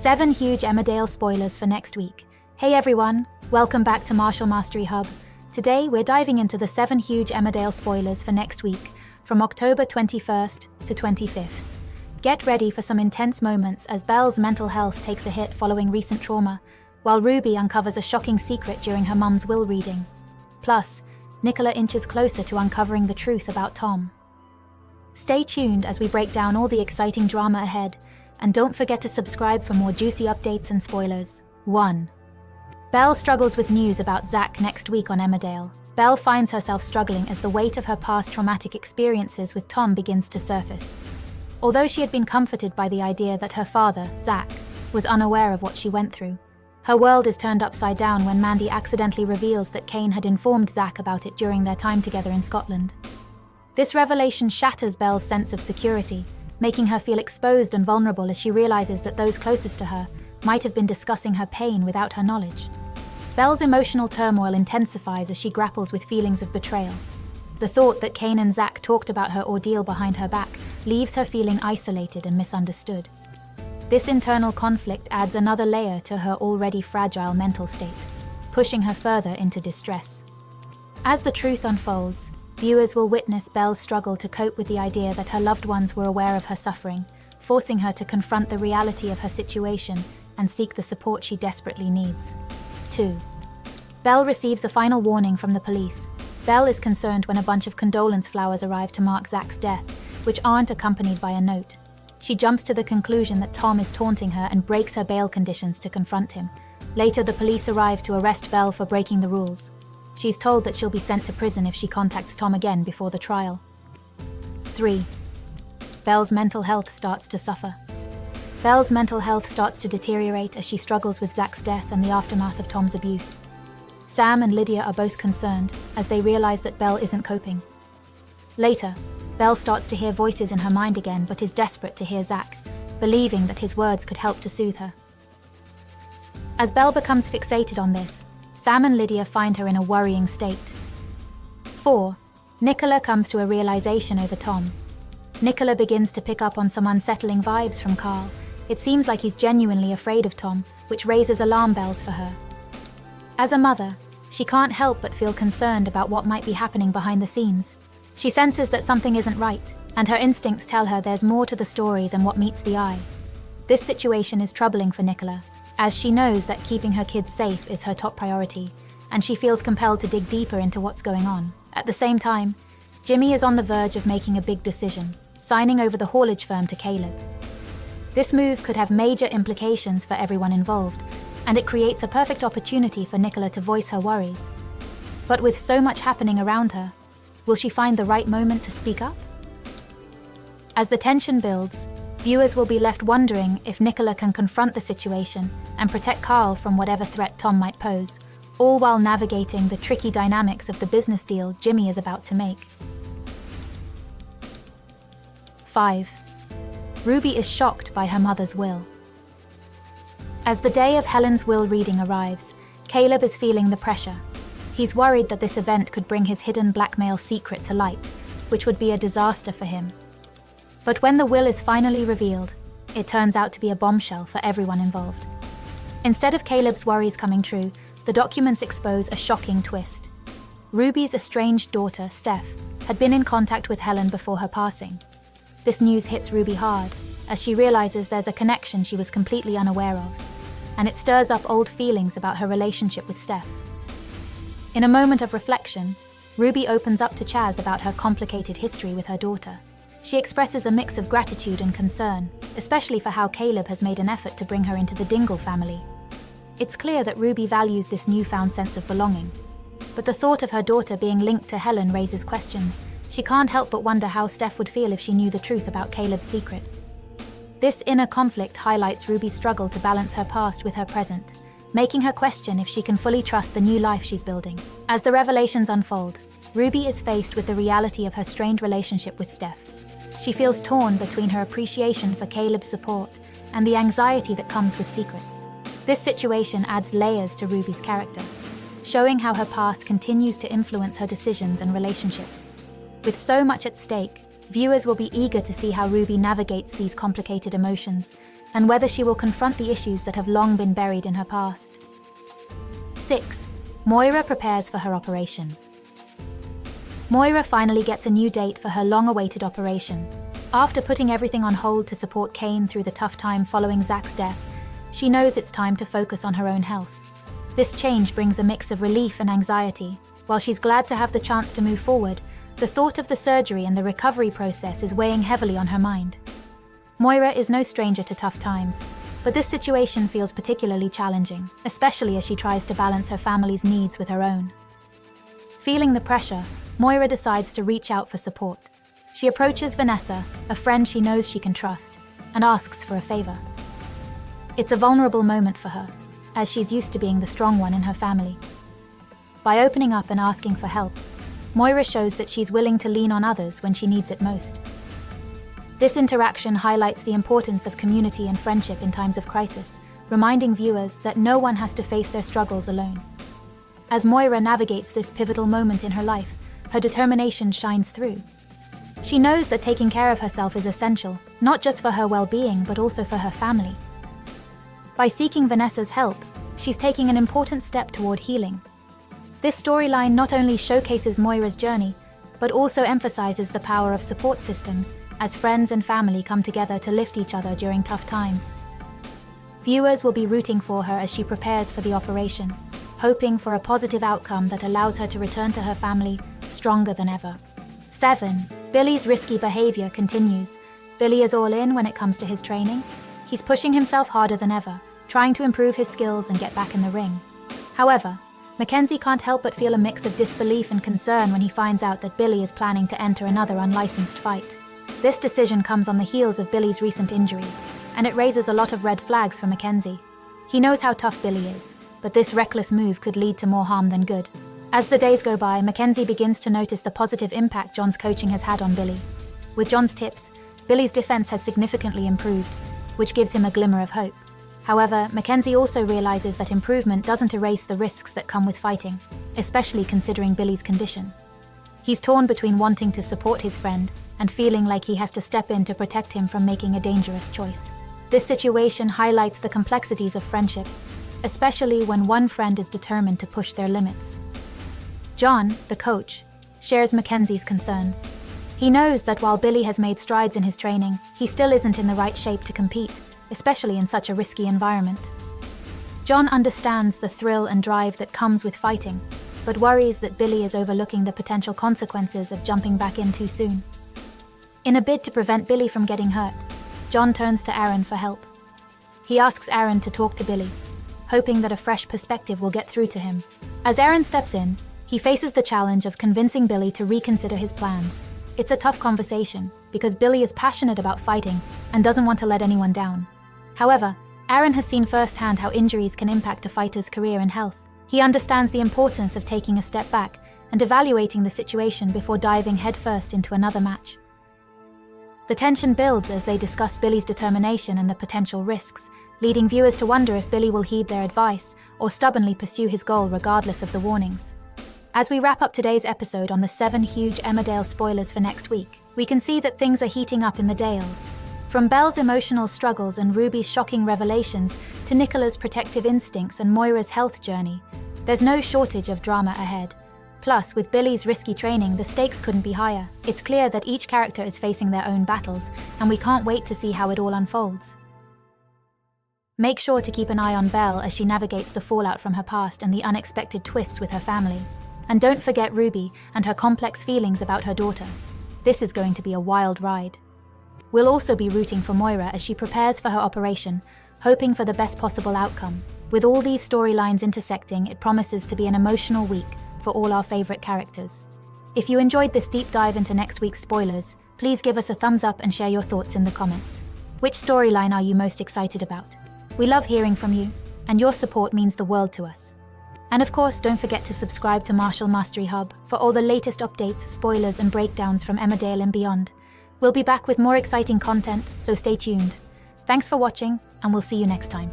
7 huge Emmerdale spoilers for next week. Hey everyone, welcome back to Martial Mastery Hub. Today we're diving into the 7 huge Emmerdale spoilers for next week, from October 21st to 25th. Get ready for some intense moments as Belle's mental health takes a hit following recent trauma, while Ruby uncovers a shocking secret during her mum's will reading. Plus, Nicola inches closer to uncovering the truth about Tom. Stay tuned as we break down all the exciting drama ahead, and don't forget to subscribe for more juicy updates and spoilers. 1. Belle struggles with news about Zach next week on Emmerdale. Belle finds herself struggling as the weight of her past traumatic experiences with Tom begins to surface. Although she had been comforted by the idea that her father, Zach, was unaware of what she went through, her world is turned upside down when Mandy accidentally reveals that Kane had informed Zach about it during their time together in Scotland. This revelation shatters Belle's sense of security, making her feel exposed and vulnerable as she realizes that those closest to her might have been discussing her pain without her knowledge. Belle's emotional turmoil intensifies as she grapples with feelings of betrayal. The thought that Kane and Zach talked about her ordeal behind her back leaves her feeling isolated and misunderstood. This internal conflict adds another layer to her already fragile mental state, pushing her further into distress. As the truth unfolds, viewers will witness Belle's struggle to cope with the idea that her loved ones were aware of her suffering, forcing her to confront the reality of her situation and seek the support she desperately needs. 2. Belle receives a final warning from the police. Belle is concerned when a bunch of condolence flowers arrive to mark Zach's death, which aren't accompanied by a note. She jumps to the conclusion that Tom is taunting her and breaks her bail conditions to confront him. Later, the police arrive to arrest Belle for breaking the rules. She's told that she'll be sent to prison if she contacts Tom again before the trial. 3. Belle's mental health starts to suffer. Belle's mental health starts to deteriorate as she struggles with Zach's death and the aftermath of Tom's abuse. Sam and Lydia are both concerned as they realize that Belle isn't coping. Later, Belle starts to hear voices in her mind again but is desperate to hear Zach, believing that his words could help to soothe her. As Belle becomes fixated on this, Sam and Lydia find her in a worrying state. 4. Nicola comes to a realization over Tom. Nicola begins to pick up on some unsettling vibes from Carl. It seems like he's genuinely afraid of Tom, which raises alarm bells for her. As a mother, she can't help but feel concerned about what might be happening behind the scenes. She senses that something isn't right, and her instincts tell her there's more to the story than what meets the eye. This situation is troubling for Nicola, as she knows that keeping her kids safe is her top priority, and she feels compelled to dig deeper into what's going on. At the same time, Jimmy is on the verge of making a big decision, signing over the haulage firm to Caleb. This move could have major implications for everyone involved, and it creates a perfect opportunity for Nicola to voice her worries. But with so much happening around her, will she find the right moment to speak up? As the tension builds, viewers will be left wondering if Nicola can confront the situation and protect Carl from whatever threat Tom might pose, all while navigating the tricky dynamics of the business deal Jimmy is about to make. 5. Ruby is shocked by her mother's will. As the day of Helen's will reading arrives, Caleb is feeling the pressure. He's worried that this event could bring his hidden blackmail secret to light, which would be a disaster for him. But when the will is finally revealed, it turns out to be a bombshell for everyone involved. Instead of Caleb's worries coming true, the documents expose a shocking twist. Ruby's estranged daughter, Steph, had been in contact with Helen before her passing. This news hits Ruby hard, as she realizes there's a connection she was completely unaware of, and it stirs up old feelings about her relationship with Steph. In a moment of reflection, Ruby opens up to Chaz about her complicated history with her daughter. She expresses a mix of gratitude and concern, especially for how Caleb has made an effort to bring her into the Dingle family. It's clear that Ruby values this newfound sense of belonging, but the thought of her daughter being linked to Helen raises questions. She can't help but wonder how Steph would feel if she knew the truth about Caleb's secret. This inner conflict highlights Ruby's struggle to balance her past with her present, making her question if she can fully trust the new life she's building. As the revelations unfold, Ruby is faced with the reality of her strained relationship with Steph. She feels torn between her appreciation for Caleb's support and the anxiety that comes with secrets. This situation adds layers to Ruby's character, showing how her past continues to influence her decisions and relationships. With so much at stake, viewers will be eager to see how Ruby navigates these complicated emotions, and whether she will confront the issues that have long been buried in her past. 6. Moira prepares for her operation. Moira finally gets a new date for her long-awaited operation. After putting everything on hold to support Kane through the tough time following Zach's death, she knows it's time to focus on her own health. This change brings a mix of relief and anxiety. While she's glad to have the chance to move forward, the thought of the surgery and the recovery process is weighing heavily on her mind. Moira is no stranger to tough times, but this situation feels particularly challenging, especially as she tries to balance her family's needs with her own. Feeling the pressure, Moira decides to reach out for support. She approaches Vanessa, a friend she knows she can trust, and asks for a favor. It's a vulnerable moment for her, as she's used to being the strong one in her family. By opening up and asking for help, Moira shows that she's willing to lean on others when she needs it most. This interaction highlights the importance of community and friendship in times of crisis, reminding viewers that no one has to face their struggles alone. As Moira navigates this pivotal moment in her life, her determination shines through. She knows that taking care of herself is essential, not just for her well-being, but also for her family. By seeking Vanessa's help, she's taking an important step toward healing. This storyline not only showcases Moira's journey, but also emphasizes the power of support systems as friends and family come together to lift each other during tough times. Viewers will be rooting for her as she prepares for the operation, hoping for a positive outcome that allows her to return to her family stronger than ever. 7. Billy's risky behavior continues. Billy is all in when it comes to his training. He's pushing himself harder than ever, trying to improve his skills and get back in the ring. However, Mackenzie can't help but feel a mix of disbelief and concern when he finds out that Billy is planning to enter another unlicensed fight. This decision comes on the heels of Billy's recent injuries, and it raises a lot of red flags for Mackenzie. He knows how tough Billy is, but this reckless move could lead to more harm than good. As the days go by, Mackenzie begins to notice the positive impact John's coaching has had on Billy. With John's tips, Billy's defense has significantly improved, which gives him a glimmer of hope. However, Mackenzie also realizes that improvement doesn't erase the risks that come with fighting, especially considering Billy's condition. He's torn between wanting to support his friend and feeling like he has to step in to protect him from making a dangerous choice. This situation highlights the complexities of friendship, especially when one friend is determined to push their limits. John, the coach, shares Mackenzie's concerns. He knows that while Billy has made strides in his training, he still isn't in the right shape to compete, especially in such a risky environment. John understands the thrill and drive that comes with fighting, but worries that Billy is overlooking the potential consequences of jumping back in too soon. In a bid to prevent Billy from getting hurt, John turns to Aaron for help. He asks Aaron to talk to Billy, hoping that a fresh perspective will get through to him. As Aaron steps in, he faces the challenge of convincing Billy to reconsider his plans. It's a tough conversation, because Billy is passionate about fighting and doesn't want to let anyone down. However, Aaron has seen firsthand how injuries can impact a fighter's career and health. He understands the importance of taking a step back and evaluating the situation before diving headfirst into another match. The tension builds as they discuss Billy's determination and the potential risks, leading viewers to wonder if Billy will heed their advice or stubbornly pursue his goal regardless of the warnings. As we wrap up today's episode on the 7 huge Emmerdale spoilers for next week, we can see that things are heating up in the Dales. From Belle's emotional struggles and Ruby's shocking revelations to Nicola's protective instincts and Moira's health journey, there's no shortage of drama ahead. Plus, with Billy's risky training, the stakes couldn't be higher. It's clear that each character is facing their own battles, and we can't wait to see how it all unfolds. Make sure to keep an eye on Belle as she navigates the fallout from her past and the unexpected twists with her family. And don't forget Ruby and her complex feelings about her daughter. This is going to be a wild ride. We'll also be rooting for Moira as she prepares for her operation, hoping for the best possible outcome. With all these storylines intersecting, it promises to be an emotional week for all our favorite characters. If you enjoyed this deep dive into next week's spoilers, please give us a thumbs up and share your thoughts in the comments. Which storyline are you most excited about? We love hearing from you, and your support means the world to us. And of course, don't forget to subscribe to Martial Mastery Hub for all the latest updates, spoilers, and breakdowns from Emmerdale and beyond. We'll be back with more exciting content, so stay tuned. Thanks for watching, and we'll see you next time.